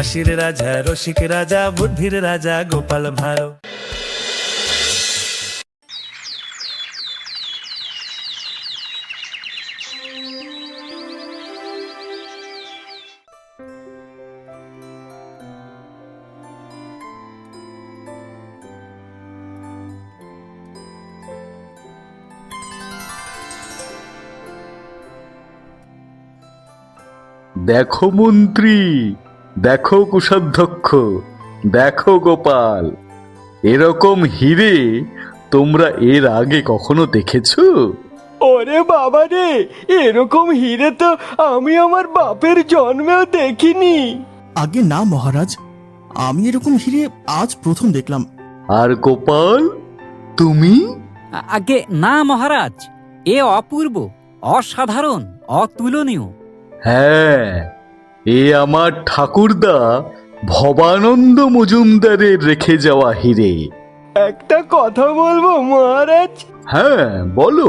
হাসির রাজা রসিক রাজা বুদ্ধির রাজা গোপাল ভাঁড়। দেখো মন্ত্রী, দেখো কোষাধ্যক্ষ, দেখো গোপাল, এরকম হিরে তোমরা এর আগে কখনো দেখেছো? ওরে বাবা রে, এরকম হিরে তো আমি আমার বাপের জন্মেও দেখিনি। আগে না মহারাজ, আমি এরকম হিরে আজ প্রথম দেখলাম। আর গোপাল, তুমি? আগে না মহারাজ, এ অপূর্ব, অসাধারণ, অতুলনীয়। হ্যাঁ, এ আমার ঠাকুরদা ভবানন্দ মজুমদারের রেখে যাওয়া হিরে। একটা কথা বলবো মহারাজ? হ্যাঁ বলো।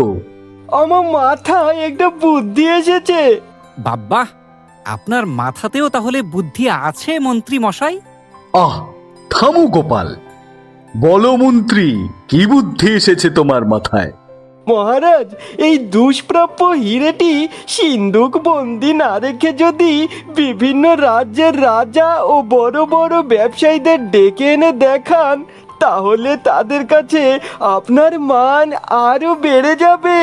আমার মাথায় একটা বুদ্ধি এসেছে। বাব্বা, আপনার মাথাতেও তাহলে বুদ্ধি আছে মন্ত্রী মশাই? আহ, থামো গোপাল, বলো মন্ত্রী, কি বুদ্ধি এসেছে তোমার মাথায়? মহারাজ, এই দুষ্প্রাপ্য হিরেটি সিন্ধুক বন্দি না রেখে যদি বিভিন্ন রাজ্যের রাজা ও বড় বড় ব্যবসায়ীদের ডেকে এনে দেখান, তাহলে তাদের কাছে আপনার মান আরো বেড়ে যাবে।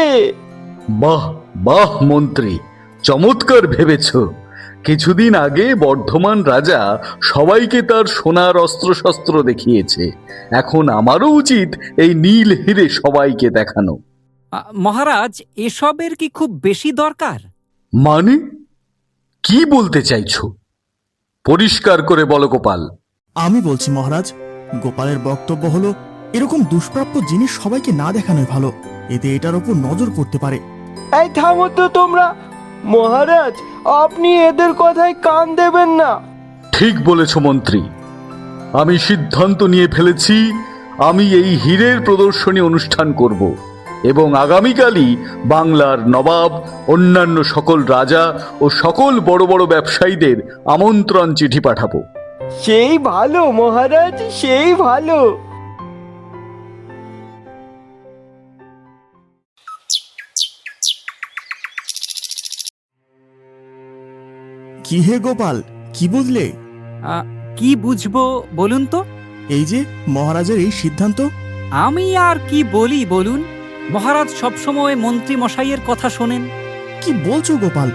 বাহ বাহ মন্ত্রী, চমৎকার ভেবেছ। কিছুদিন আগে বর্ধমান রাজা সবাইকে তার সোনার অস্ত্রশস্ত্র দেখিয়েছে, এখন আমারও উচিত এই নীল হিরে সবাইকে দেখানো। মহারাজ, এসবের কি খুব বেশি দরকার? মানে কি বলতে চাইছো? পরিষ্কার করে বলো গোপাল। আমি বলছি মহারাজ, গোপালের বক্তব্য হলো এরকম দুষ্প্রাপ্য জিনিস সবাইকে না দেখানোই ভালো, এতে এটার উপর নজর পড়তে পারে। এই থামো তো তোমরা। মহারাজ, আপনি এদের কথায় কান দেবেন না। ঠিক বলেছ মন্ত্রী, আমি সিদ্ধান্ত নিয়ে ফেলেছি, আমি এই হীরের প্রদর্শনী অনুষ্ঠান করব এবং আগামীকালই বাংলার নবাব, অন্যান্য সকল রাজা ও সকল বড় বড় ব্যবসায়ীদের আমন্ত্রণ চিঠি পাঠাবো। সেই ভালো মহারাজ, সেই ভালো। কি হে গোপাল, কি বুঝলে? কি বুঝবো বলুন তো? এই যে মহারাজের এই সিদ্ধান্ত। আমি আর কি বলি বলুন? মহারাজ সবসময় মন্ত্রী মশাইয়ের কথা শোনেন। কি বলছো গোপাল?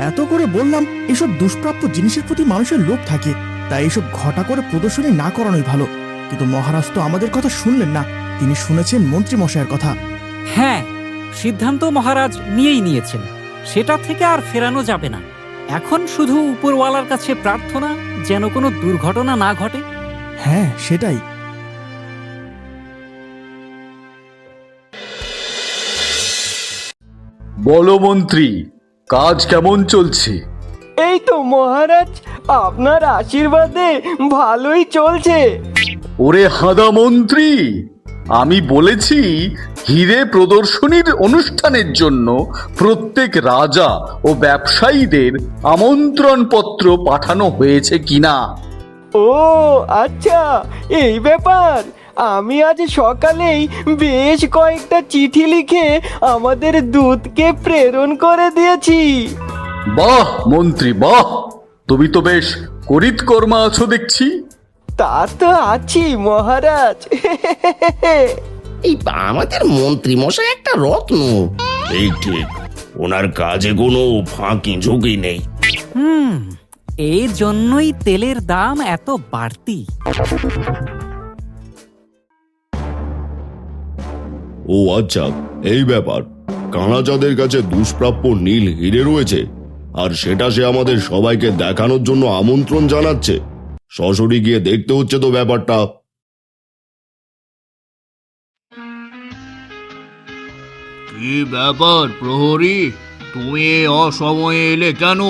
এত করে বললাম এসব দুষ্প্রাপ্য জিনিসের প্রতি মানুষের লোভ থাকে, তাই এসব ঘটা করে প্রদর্শনী না করানোই ভালো। কিন্তু মহারাজ তো আমাদের কথা শুনলেন না, তিনি শুনেছেন মন্ত্রী মশাইয়ের কথা। হ্যাঁ, সিদ্ধান্ত মহারাজ নিয়েই নিয়েছেন, সেটা থেকে আর ফেরানো যাবে না। এখন শুধু উপরওয়ালার কাছে প্রার্থনা যেন কোনো দুর্ঘটনা না ঘটে। হ্যাঁ সেটাই। বলো মন্ত্রী, কাজ কেমন চলছে? এই তো মহারাজ, আপনার আশীর্বাদে ভালোই চলছে। ওরে হাঁদা মন্ত্রী, আমি বলেছি হিরে প্রদর্শনীর অনুষ্ঠানের জন্য প্রত্যেক রাজা ও ব্যবসায়ীদের আমন্ত্রণ পত্র পাঠানো হয়েছে কিনা। ও আচ্ছা, এই ব্যাপার। আমি আজ সকালেই বেশ কয়েকটা চিঠি লিখে আমাদের দূতকে প্রেরণ করে দিয়েছি। বাহ মন্ত্রী বাহ, তুমি তো বেশ করিতকর্মা আছো দেখছি। তা তো আছি মহারাজ। এই আমাদের মন্ত্রী মশাই একটা রত্ন। এই ঠিক, ওনার কাজে কোনো ফাঁকি ঝুঁকি নেই। এই জন্যই তেলের দাম এত বাড়তি। ও আচ্ছা, এই ব্যাপার। কানাচাঁদের কাছে দুষ্প্রাপ্য নীল হিরে রয়েছে, আর সেটা সে আমাদের সবাইকে দেখানোর জন্য আমন্ত্রণ জানাচ্ছে। সশরী গিয়ে দেখতে হচ্ছে তো ব্যাপারটা। কি ব্যাপার প্রহরী, তুমি এই অসময়ে এলে কেন?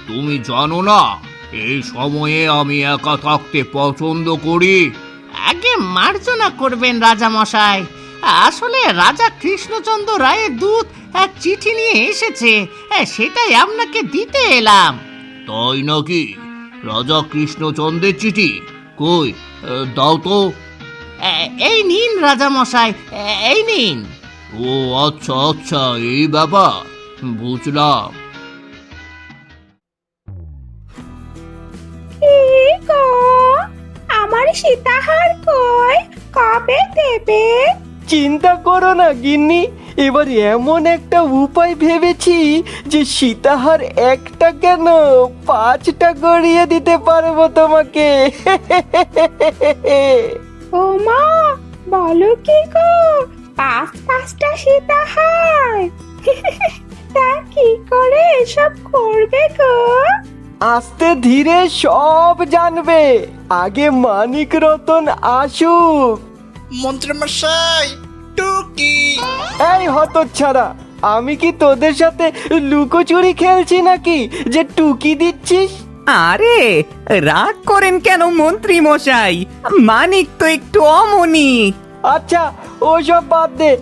তুমি জানো না এই সময়ে আমি একা থাকতে পছন্দ করি। আগে মার্জনা করবেন রাজা মশাই, আসলে রাজা কৃষ্ণচন্দ্র রায়ের দূত এক চিঠি নিয়ে এসেছে, সেটাই আপনাকে দিতে এলাম। তাই নাকি? রাজা কৃষ্ণচন্দ্রের চিঠি কই? দাও তো। এই নিন রাজা মশাই, এই নিন। ও আচ্ছা আচ্ছা, এই ব্যাপার, বুঝলাম। আমার সীতাহার কই, কবে দেবে? চিন্তা করো না গিন্নি, এবার এমন একটা উপায় ভেবেছি যে সীতাহার একটা কেন 5টা গড়িয়ে দিতে পারবো তোমাকে। ও মা, বলো কি গো, 5টা সীতাহার? তা কি করে এসব করবে গো? আস্তে ধীরে সব জানবে, আগে মানিক রতন আসুক। মন্ত্রীমশাই, টুকি। এই হতচ্ছাড়া, আমি কি তোদের সাথে লুকোচুরি খেলছি নাকি যে টুকি দিচ্ছিস? আরে রাগ করেন কেন মন্ত্রী মশাই, মানিক তো একটু অমনি। আচ্ছা ওসব বাদ দে,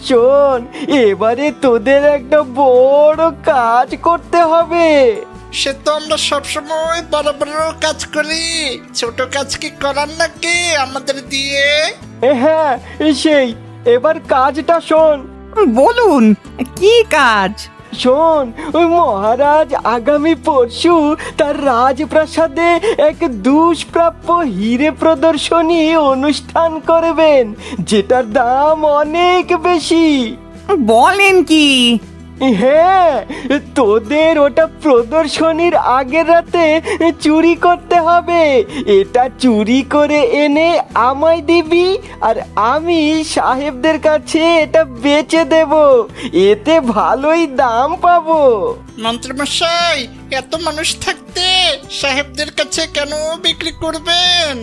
শোন, এবারে তোদের একটা বড় কাজ করতে হবে। সে তো আমরা সবসময় বড় বড় কাজ করি, ছোট কাজ কি করার নাকি আমাদের দিয়ে? হ্যাঁ সেই, এবার কাজটা শোন। বলুন কি কাজ? শোন, ওই মহারাজ আগামী পরশু তার রাজপ্রাসাদে এক দুষ্প্রাপ্য হিরে প্রদর্শনী অনুষ্ঠান করবেন, যেটার দাম অনেক বেশি। বলেন কি? হ্যাঁ, তোদের ওটা প্রদর্শনীর আগের রাতে চুরি করতে হবে। এটা চুরি করে এনে আমায় দিবি, আর আমি সাহেবদের কাছে এটা বেচে দেব, এতে ভালোই দাম পাবো। মন্ত্রীমশাই, এত মানুষ থাকতে সাহেবদের কাছে কেন বিক্রি করবেন?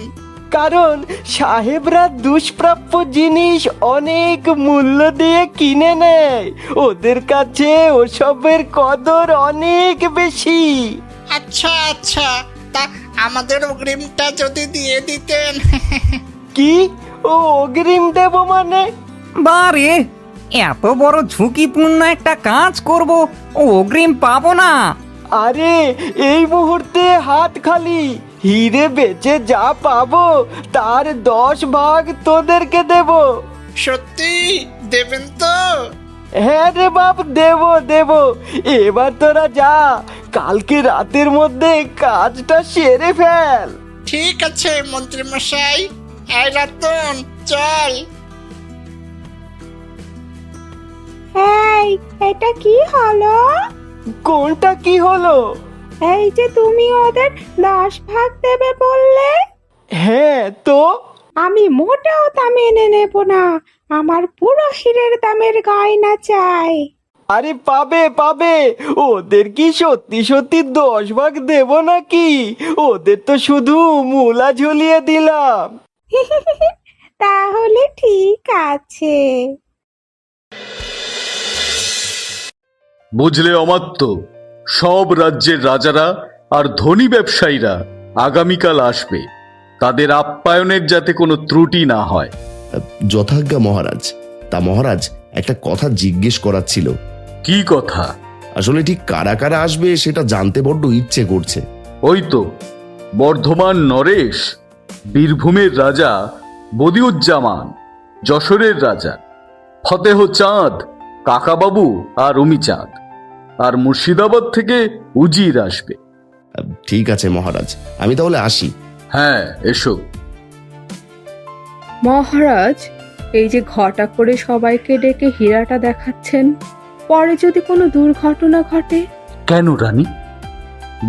কারণ সাহেবরা দুষ্প্রাপ্য জিনিস অনেক মূল্য দিয়ে কিনে নেয়, ওদের কাছে ওসবের কদর অনেক বেশি। আচ্ছা আচ্ছা, তা আমাদের অগ্রিমটা যদি দিয়ে দিতেন। কি? ও অগ্রিম দেব মানে? বারে, এত বড় ঝুঁকিপূর্ণ একটা কাজ করব, অগ্রিম পাবো না? আরে এই মুহূর্তে হাত খালি, হিরে বেচে যা পাবো তার 10 ভাগ তোদেরকে দেব। সত্যি দেবেন তো? হ্যাঁ রে বাপ, দেব দেব। এবার তোরা যা, কালকে রাতের মধ্যে কাজটা সেরে ফেল। ঠিক আছে মন্ত্রীমশাই, এই রতন চল। এই, এটা কি হলো? কোনটা কি হলো? এই যে তুমি ওদের 10 ভাগ দেবে বললে। হ্যাঁ তো আমি মোটেও তা মেনে নেব না, আমার পুরো হীরের দামের গয়না চাই। আরে পাবে পাবে, ওদের কি সত্যি সত্যি 10 ভাগ দেব নাকি? ওদের তো শুধু মূলা ঝুলিয়ে দিলাম। তাহলে ঠিক আছে। বুঝলে অমাত্য, সব রাজ্যের রাজারা আর ধনী ব্যবসায়ীরা আগামীকাল আসবে, তাদের আপ্যায়নের যাতে কোনো ত্রুটি না হয়। যথাজ্ঞা মহারাজ। তা মহারাজ, একটা কথা জিজ্ঞেস করার ছিল। কি কথা? আসলে ঠিক কারা কারা আসবে সেটা জানতে বড্ড ইচ্ছে করছে। ওই তো বর্ধমান নরেশ, বীরভূমের রাজা বদিউজ্জামান, যশোরের রাজা ফতেহ চাঁদ, কাকাবাবু আর অমিচাঁদ, আর মুর্শিদাবাদ থেকে উজির আসবে। ঠিক আছে মহারাজ, আমি তাহলে আসি। হ্যাঁ এসো। মহারাজ, এই যে ঘটা করে সবাইকে ডেকে হীরাটা দেখাচ্ছেন, পরে যদি কোনো দুর্ঘটনা ঘটে? কেন রানী,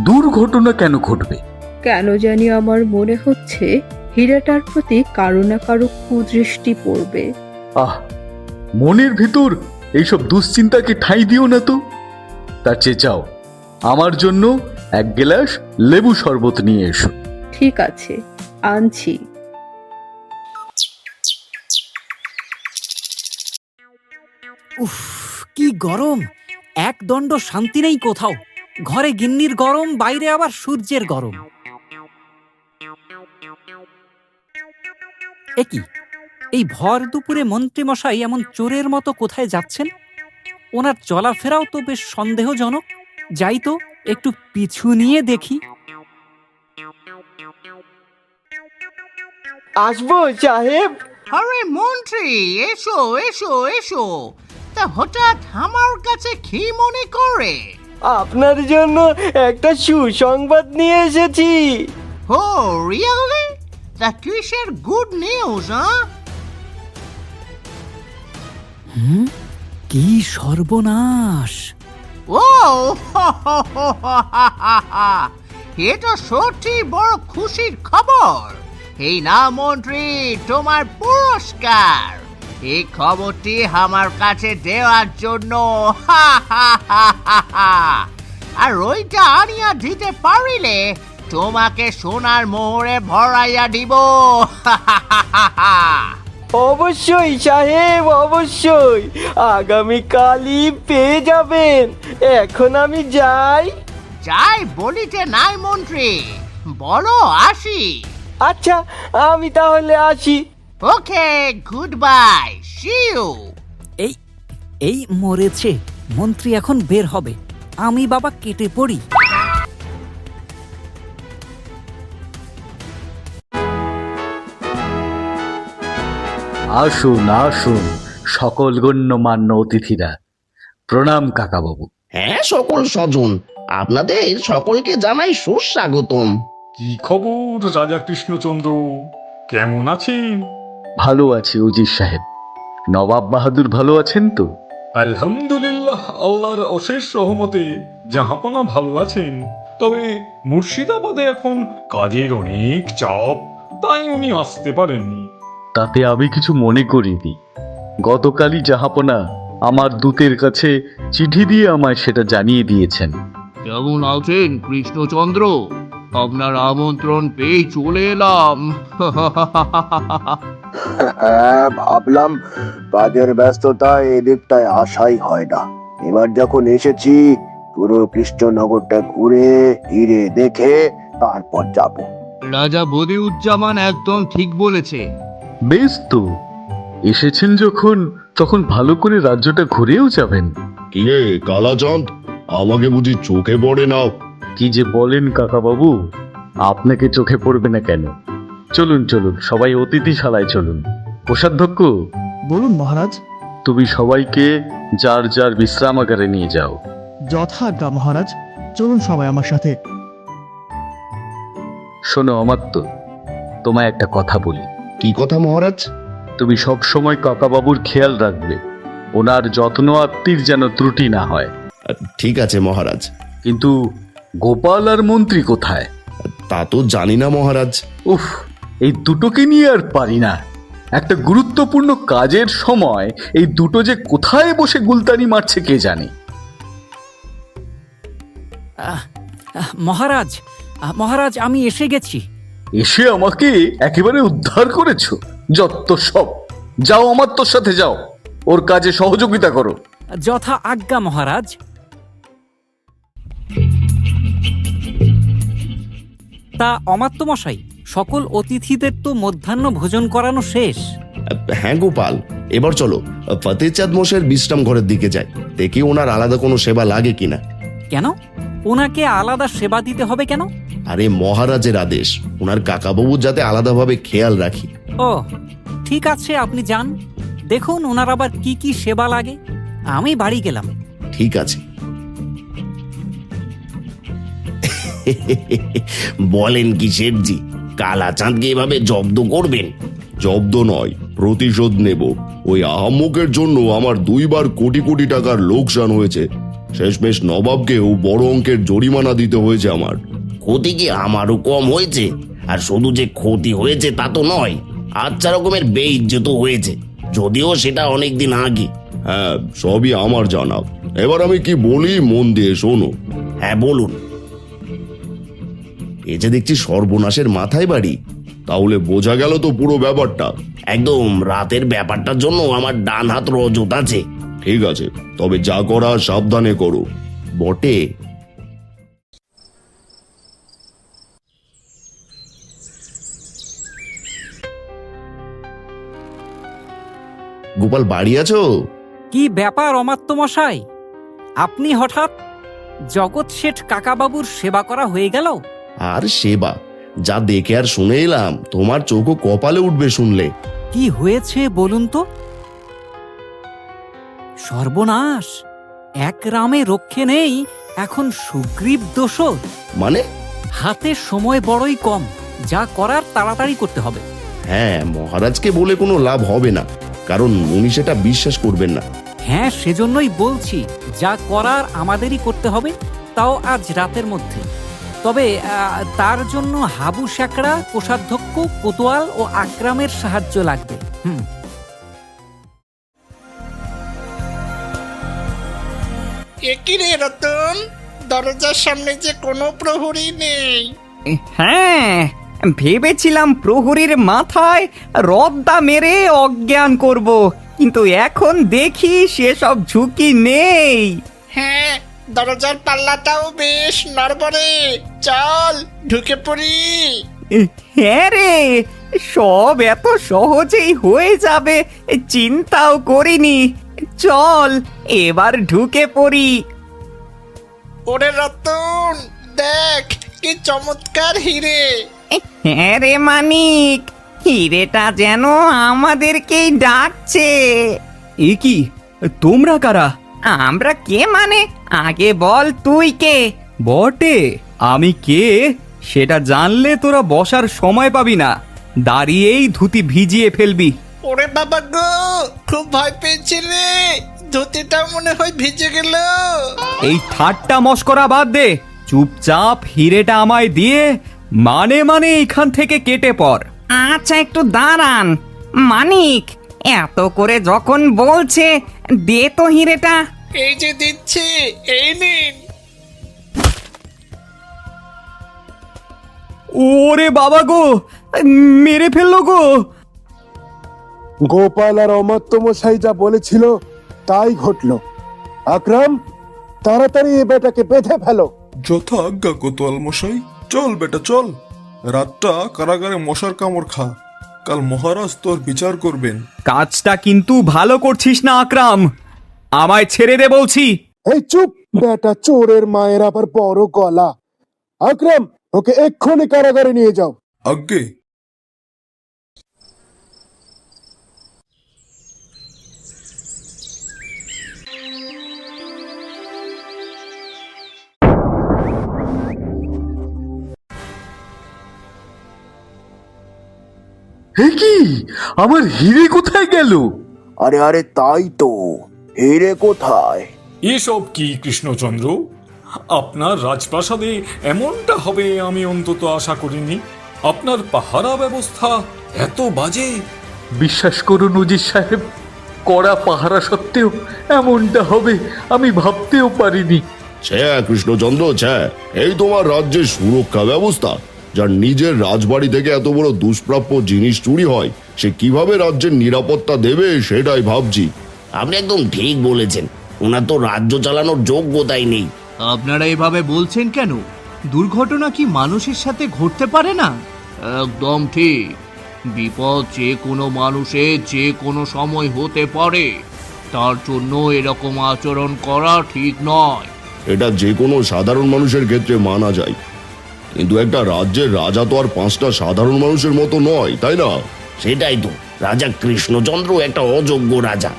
দুর্ঘটনা কেন ঘটবে? কেন জানি আমার মনে হচ্ছে হীরাটার প্রতি কারো না কারো কুদৃষ্টি পড়বে। আহ, মনের ভিতর এইসব দুশ্চিন্তাকে ঠাঁই দিও না তো। তার চেয়ে যাও, আমার জন্য 1 গ্লাস লেবু শরবত নিয়ে এসো। ঠিক আছে, আনছি। উফ, কি গরম! এক দণ্ড শান্তি নেই কোথাও। ঘরে গিন্নির গরম, বাইরে আবার সূর্যের গরম। একি, এই ভর দুপুরে মন্ত্রীমশাই এমন চোরের মতো কোথায় যাচ্ছেন? ওনার চলাফেরাও তো বেশ সন্দেহজনক। যাই তো, একটু পিছু নিয়ে দেখি। আসবো সাহেব। আরে মন্ত্রী, এসো এসো এসো। তা হঠাৎ আমার কাছে কি মনে করে? আপনার জন্য একটা সুসংবাদ নিয়ে এসেছি। ও রিয়েলি? তা কিসের গুড নিউজ? কি সর্বনাশ! ও এটা সত্যি বড় খুশির খবর। এই না মন্ত্রী, তোমার পুরস্কার। এই খবরটি আমার কাছে দেওয়ার জন্য। আর ওইটা আনিয়া দিতে পারিলে তোমাকে সোনার মোহরে ভরাইয়া দিব। অবশ্যই সাহেব, অবশ্যই আগামীকালই পেয়ে যাবেন। এখন আমি যাই। যাই বলিতে নাই মন্ত্রী, বলো আসি। আচ্ছা, আমি তাহলে আসি। ওকে, গুড বাই, সি ইউ। এই এই মরেছে, মন্ত্রী এখন বের হবে। আমি বাবা কেটে পড়ি। আসুন আসুন সকল গণ্যমান্য অতিথিরা, প্রণাম কাকাবাবু। হ্যাঁ সকল স্বজন, আপনাদের সকলকে জানাই সুস্বাগতম। কি খবর রাজা কৃষ্ণচন্দ্র, কেমন আছেন? ভালো আছি উজির সাহেব। নবাব বাহাদুর ভালো আছেন তো? আলহামদুলিল্লাহ, আল্লাহর অশেষ রহমতে জাহাপনা ভালো আছেন। তবে মুর্শিদাবাদে এখন কাজের অনেক চাপ, তাই উনি আসতে পারেননি। তাতে আমি কিছু মনে করিনি। গতকালই জাহাপনা আমার দূতের কাছে চিঠি দিয়ে আমায় সেটা জানিয়ে দিয়েছেন। কেমন আছেন কৃষ্ণচন্দ্র? আপনার আমন্ত্রণ পেয়ে চলে এলাম। হ্যাঁ, ভাবলাম কাজের ব্যস্ততায় এদিকটায় আসাই হয় না। এবার যখন এসেছি পুরো কৃষ্ণনগরটা ঘুরে হিরে দেখে তারপর যাব। রাজা বদিউজ্জামান একদম ঠিক বলেছে। বেশ তো, এসেছেন যখন তখন ভালো করে রাজ্যটা ঘুরেও যাবেন। কি রে কালাচাঁদ, আমাকে বুঝি চোখে পড়ে না? কি যে বলেন কাকাবাবু, আপনাকে চোখে পড়বে না কেন? চলুন চলুন, সবাই অতিথিশালায় চলুন। কোষাধ্যক্ষ, বলুন মহারাজ। তুমি সবাইকে যার যার বিশ্রামাগারে নিয়ে যাও। যথাজ্ঞা মহারাজ, চলুন সবাই আমার সাথে। শোনো অমাত্য, তোমায় একটা কথা বলি। কি কথা মহারাজ? তুমি সব সময় কাকাবাবুর খেয়াল রাখবে, ওনার যত্ন আত্মীর যেন ত্রুটি না হয়। ঠিক আছে মহারাজ। কিন্তু গোপাল আর মন্ত্রী কোথায়? তা তো জানি না মহারাজ। উফ, এই দুটোকে নিয়ে আর পারি না। একটা গুরুত্বপূর্ণ কাজের সময় এই দুটো যে কোথায় বসে গুলতানি মারছে কে জানে। মহারাজ, মহারাজ, আমি এসে গেছি। এসে আমাকে একেবারে উদ্ধার করেছো? যত সব, যাও অমাত্যর সাথে যাও, ওর কাজে সহযোগিতা করো। যথা আজ্ঞা মহারাজ। তা অমাত্য মশাই, সকল অতিথিদের তো মধ্যাহ্ন ভোজন করানো শেষ। হ্যাঁ গোপাল, এবার চলো ফতেচাঁদ মশাইয়ের বিশ্রাম ঘরের দিকে যাই, দেখি ওনার আলাদা কোনো সেবা লাগে কিনা। কেন? ওনাকে আলাদা সেবা দিতে হবে কেন? আরে মহারাজের আদেশ, ওনার কাকাবাবু যাতে আলাদাভাবে খেয়াল রাখি। ও ঠিক আছে, আপনি যান, দেখুন ওনার আবার কি কি সেবা লাগে। আমি বাড়ি গেলাম। ঠিক আছে। বলেন কি শেঠজি, কালাচাঁদকে এভাবে জব্দ করবেন? জব্দ নয়, প্রতিশোধ নেব। ওই আহাম্মকের জন্য আমার 2 বার কোটি কোটি টাকার লোকসান হয়েছে। শেষমেশ নবাবকেও বড় অঙ্কের জরিমানা দিতে হয়েছে আমার। ক্ষতি কি আমারও কম হয়েছে? আর শুধু যে ক্ষতি হয়েছে তা তো নয়, আচ্ছা রকমের বেইজ্জত হয়েছে, যদিও সেটা অনেকদিন আগে। হ্যাঁ, সবই আমার জানা। এবার আমি কি বলি মন দিয়ে শোনো। হ্যাঁ বলুন। এ যে দেখছি সর্বনাশের মাথায় বাড়ি। তাহলে বোঝা গেল তো পুরো ব্যাপারটা। একদম, রাতের ব্যাপারটার জন্য আমার ডান হাত রজত আছে। ঠিক আছে, তবে যা করা সাবধানে করো। বটে। গোপাল, বাড়ি আছো? কি ব্যাপার অমাত্য মশাই, আপনি হঠাৎ? জগৎ শেঠ কাকাবাবুর সেবা করা হয়ে গেল? আর সেবা, যা দেখে আর শুনে এলাম তোমার চোখও কপালে উঠবে শুনলে। কি হয়েছে বলুন তো? সর্বনাশ! এক রামে রক্ষে নেই, এখন সুগ্রীব দোষর। মানে? হাতে সময় বড়ই কম, যা করার তাড়াতাড়ি করতে হবে। হ্যাঁ, মহারাজকে বলে কোনো লাভ হবে না, কারণ উনি সেটা বিশ্বাস করবেন না। হ্যাঁ, সেজন্যই বলছি, যা করার আমাদেরই করতে হবে, তাও আজ রাতের মধ্যে। তবে তার জন্য হাবু শেকড়া, কোষাধ্যক্ষ, কোতোয়াল ও আকরামের সাহায্য লাগবে। একই রে রতন, দরজার সামনে যে কোনো প্রহরী নেই। হ্যাঁ, ভেবেছিলাম প্রহরীর মাথায় রদ্দা মেরে অজ্ঞান করব, কিন্তু এখন দেখি সেসব ঝুঁকি নেই। হ্যাঁ, দরজার পাল্লাটাও বেশ নড়বড়ে। চল ঢুকে পড়ি। হ্যাঁ রে, সব এত সহজেই হয়ে যাবে চিন্তাও করিনি। চল এবার ঢুকে পড়ি। ওরে রতন, দেখ কি চমৎকার হিরে। হ্যাঁ রে মানিক, হিরেটা যেন আমাদেরকেই ডাকছে। এ কি, তোমরা কারা? আমরা কে মানে, আগে বল তুই কে? বটে, আমি কে সেটা জানলে তোরা বসার সময় পাবি না, দাঁড়িয়েই ধুতি ভিজিয়ে ফেলবি। ওরে বাবা গো, খুব ভয় পেয়েছি রে, ধুতিটা মনে হয় ভিজে গেল। এই ঠাট্টা মস্করা বাদ দে, চুপচাপ হিরেটা আমায় দিয়ে মানে মানে এখান থেকে কেটে পড়। আচ্ছা একটু দাঁড়ান মানিক, এত করে যখন বলছে দে তো হিরেটা। এই যে দিচ্ছি, এই নিন। ওরে বাবা গো, মেরে ফেললো গো। গোপাল আর অমাত্য মশাই যা বলেছিল তাই ঘটলো। আকরাম, তাড়াতাড়ি এ বেটাকে বেঁধে ফেলো। যথা আজ্ঞা কোতোয়াল মশাই। চল বেটা চল, রাতটা কারাগারে মশার কামড় খা, কাল মহারাজ তোর বিচার করবেন। কাজটা কিন্তু ভালো করছিস না আকরাম, আমায় ছেড়ে দে বলছি। এই চুপ বেটা, চোরের মায়ের আবার বড় গলা। আকরাম, ওকে এক্ষুনি কারাগারে নিয়ে যাও। আজ্ঞে। হে কি, আমার হিরে কোথায় গেল? আরে আরে, তাই তো, হিরে কোথায়? এসব কি কৃষ্ণচন্দ্র, আপনার রাজপ্রাসাদে এমনটা হবে আমি অন্তত আশা করিনি। আপনার পাহারা ব্যবস্থা এত বাজে। বিশ্বাস করুন উজির সাহেব, কড়া পাহারা সত্ত্বেও এমনটা হবে আমি ভাবতেও পারিনি। কৃষ্ণচন্দ্র, এই তোমার রাজ্যের সুরক্ষা ব্যবস্থা? যার নিজের রাজবাড়ি থেকে এত বড় দুষ্প্রাপ্য জিনিস চুরি হয়, সে কিভাবে রাজ্যের নিরাপত্তা দেবে সেটাই ভাবছি। আপনি একদম ঠিক বলেছেন, ওনার তো রাজ্য চালানোর যোগ্যতাই নেই। আপনারা এভাবে বলছেন কেন? দুর্ঘটনা কি মানুষের সাথে ঘটতে পারে না? একদম ঠিক, বিপদ যে কোনো মানুষের যে কোনো সময় হতে পারে, তার জন্য এরকম আচরণ করা ঠিক নয়। এটা যে কোনো সাধারণ মানুষের ক্ষেত্রে মানা যায়, কিন্তু একটা রাজ্যের রাজা তো আর 5টা সাধারণ মানুষের মতো নয়, তাই না? সেটাই তো, রাজা কৃষ্ণচন্দ্র একটা অযোগ্য রাজা।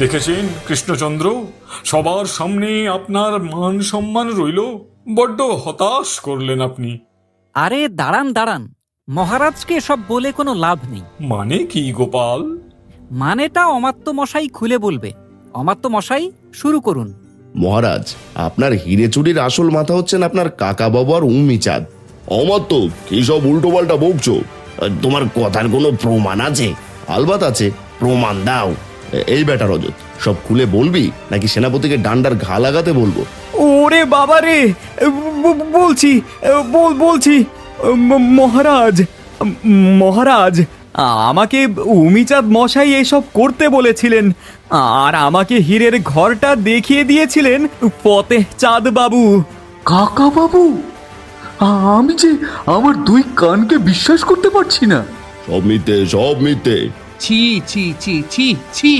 দেখেছেন কৃষ্ণচন্দ্র, সবার সামনে আপনার মান সম্মান রইল, বড্ড হতাশ করলেন আপনি। আরে দাঁড়ান দাঁড়ান, মহারাজকে সব বলে কোনো লাভ নেই। মানে কি গোপাল? মানেটা অমাত্য মশাই খুলে বলবে। অমাত্য মশাই, শুরু করুন। মহারাজ, আপনার হিরে চুরির আসল মাথা হচ্ছেন আপনার কাকা বাবু আর উম্মি চাঁদ। অমাত্য, কি সব উল্টো পাল্টা বকছো? তোমার কথার কোনো প্রমাণ আছে? আলবাত আছে, প্রমাণ দাও। এই বেটা রজত, সব খুলে বলবি নাকি সেনাপতিকে ডান্ডার ঘা লাগাতে বলবো? ওরে বাবা রে, বলছি বলছি মহারাজ, মহারাজ আমাকে উমিচাঁদ মশাই এসব করতে বলেছিলেন, আর আমাকে হীরের ঘরটা দেখিয়ে দিয়েছিলেন ফতেহ চাঁদ বাবু। কাকা বাবু? আমি যে আমার 2 কানকে বিশ্বাস করতে পারছি না। সব মিথ্যে, সব মিথ্যে। ছি ছি ছি ছি ছি।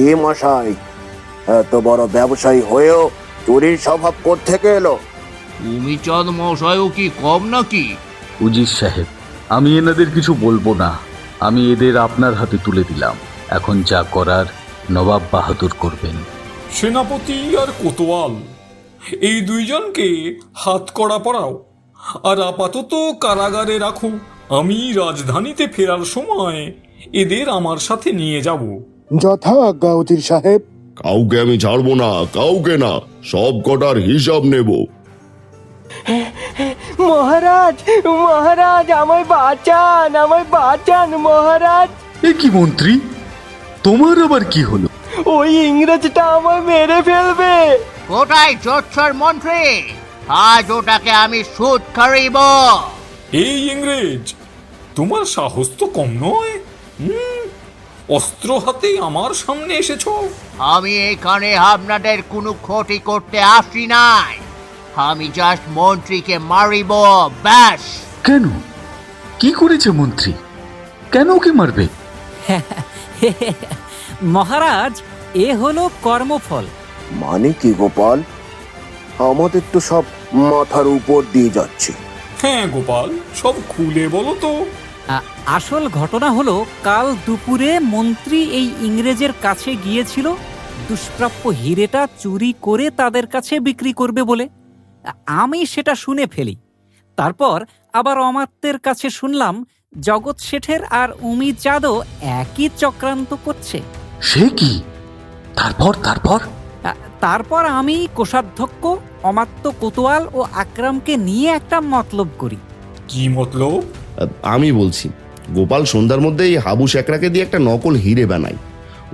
এ মশাই, এত বড় ব্যবসায়ী হয়েও চুরির স্বভাব কোত্থেকে এলো? উমিচাঁদ মশাইও কি কম নাকি? উজির সাহেব, আমি এনাদের কিছু বলবো না। আমি এদের আপনার হাতে তুলে দিলাম। এখন যা করার নবাব বাহাদুর করবেন। সেনাপতি আর কোতোয়াল, এই দুইজনকে হাত কড়া পরাও আর আপাতত কারাগারে রাখো। আমি রাজধানীতে ফেরার সময় এদের আমার সাথে নিয়ে যাব। যথা আজ্ঞা উজির সাহেব। কাউকে আমি ছাড়বো না, কাউকে না, সব কটার হিসাব নেব। মহারাজ, মহারাজ, আমায় বাঁচান, আমায় বাঁচান মহারাজ। এ কি মন্ত্রী, তোমার আবার কি হলো? ওই ইংরেজটা আমায় মেরে ফেলবে। কোথায় জোচ্ছর মন্ত্রী? আজ ওটাকে আমি শুট করিব। এই ইংরেজ, তোমার সাহস তো কম নয়। অস্ত্র হাতে আমার সামনে এসেছো। আমি এখানে আপনাদের কোনো ক্ষতি করতে আসি নাই। আমি জাস্ট মন্ত্রীকে মারিব, ব্যাস। কেন? কি করেছে মন্ত্রী? কেন ওকে মারবে? মহারাজ, এ হলো কর্মফল। মানে কি গোপাল? আমাদের তো সব মাথার উপর দিয়ে যাচ্ছে। হ্যাঁ গোপাল, সব খুলে বলো তো। আসল ঘটনা হলো, কাল দুপুরে মন্ত্রী এই ইংরেজের কাছে গিয়েছিল দুষ্প্রাপ্য হিরেটা চুরি করে তাদের কাছে বিক্রি করবে বলে। আমি সেটা শুনে ফেলি। তারপর আবার অমাত্যের কাছে শুনলাম জগৎ শেঠের আর উমিদ যাদব একই চক্রান্ত করছে। সে কি? তারপর তারপর তারপর আমি কোষাধ্যক্ষ, অমাত্য, কোতোয়াল ও আকরামকে নিয়ে একটা মতলব করি। কি মতলব? আমি বলছি, গোপাল সন্ধ্যার মধ্যেই হাবু শেখরাকে দিয়ে একটা নকল হিরে বানায়।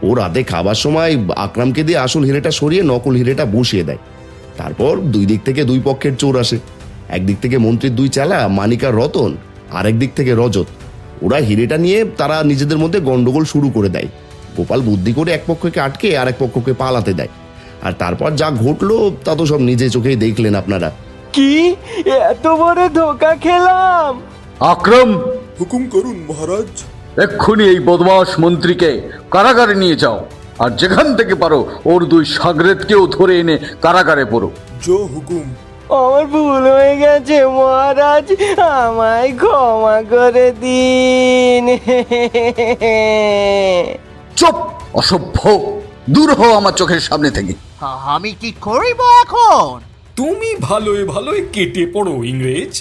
ও রাতে খাবার সময় আকরামকে দিয়ে আসল হিরেটা সরিয়ে নকল হিরেটা বসিয়ে দেয়। তারপর দুই দিক থেকে দুই পক্ষের চোর আসে। একদিক থেকে মন্ত্রীর দুই চালা মানিক আর রতন, আর একদিক থেকে রজত। ওরা হিরেটা নিয়ে তারা নিজেদের মধ্যে গন্ডগোল শুরু করে দেয়। গোপাল বুদ্ধি করে এক পক্ষকে আটকে আর এক পক্ষকে পালাতে দেয়। আর তারপর যা ঘটলো তা তো সব নিজে চোখেই দেখলেন আপনারা। কি এত বড় ধোকা খেলাম? আকরাম, হুকুম করুন মহারাজ। এক্ষুনি এই বদমাশ মন্ত্রীকে কারাগারে নিয়ে যাও, আর যেখান থেকে পারো ওর দুই সাগরেদকেও ধরে এনে কারাগারে পড়ো। জো হুকুম। আমার ভুল হয়ে গেছে মহারাজ, আমায় ক্ষমা করে দিন। চুপ, অসভ্য, দূর হও আমার চোখের সামনে থেকে। আমি কি করিব এখন? তুমি ভালোই ভালোই কেটে পড়ো ইংরেজ,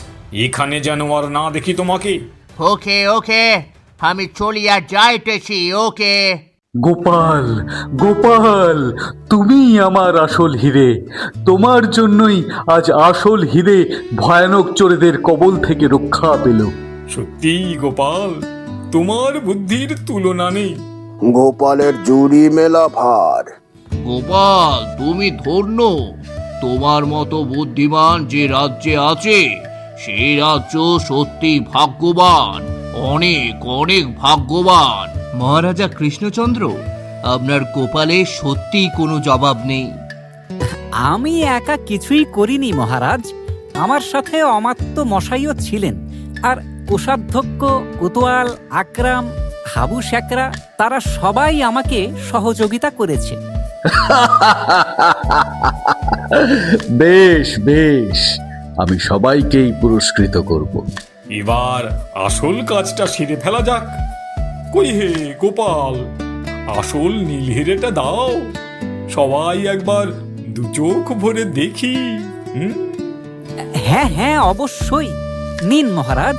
এখানে যেন আর না দেখি তোমাকে। ওকে ওকে, আমি চলিয়া যাইতেছি। ওকে গোপাল, গোপাল, তুমি আমার আসল হিরে। তোমার জন্যই আজ আসল হিরে ভয়ানক চোরেদের কবল থেকে রক্ষা পেল। সত্যি গোপাল, তোমার বুদ্ধির তুলনা নেই। গোপালের জুড়ি মেলা ভার। গোপাল, তুমি ধন্য। তোমার মতো বুদ্ধিমান যে রাজ্যে আছে, সেই রাজ্য সত্যি ভাগ্যবান, অনেক অনেক ভাগ্যবান। মহারাজা কৃষ্ণচন্দ্র, আপনার গোপালে সত্যি কোনো জবাব নেই। আমি একা কিছুই করিনি মহারাজ, আমার সাথে অমাত্য মশাইও ছিলেন। আর কোষাধ্যক্ষ, কোতোয়াল, আকরাম, হাবু শেখরা, তারা সবাই আমাকে সহযোগিতা করেছে। বেশ বেশ, আমি সবাইকেই পুরস্কৃত করব। এবার আসল কাজটা সেরে ফেলা যাক। কই হে গোপাল, আসল নীল হিরেটা দাও, সবাই একবার দু চোখ ভরে দেখি। হ্যাঁ হ্যাঁ, অবশ্যই নিন মহারাজ।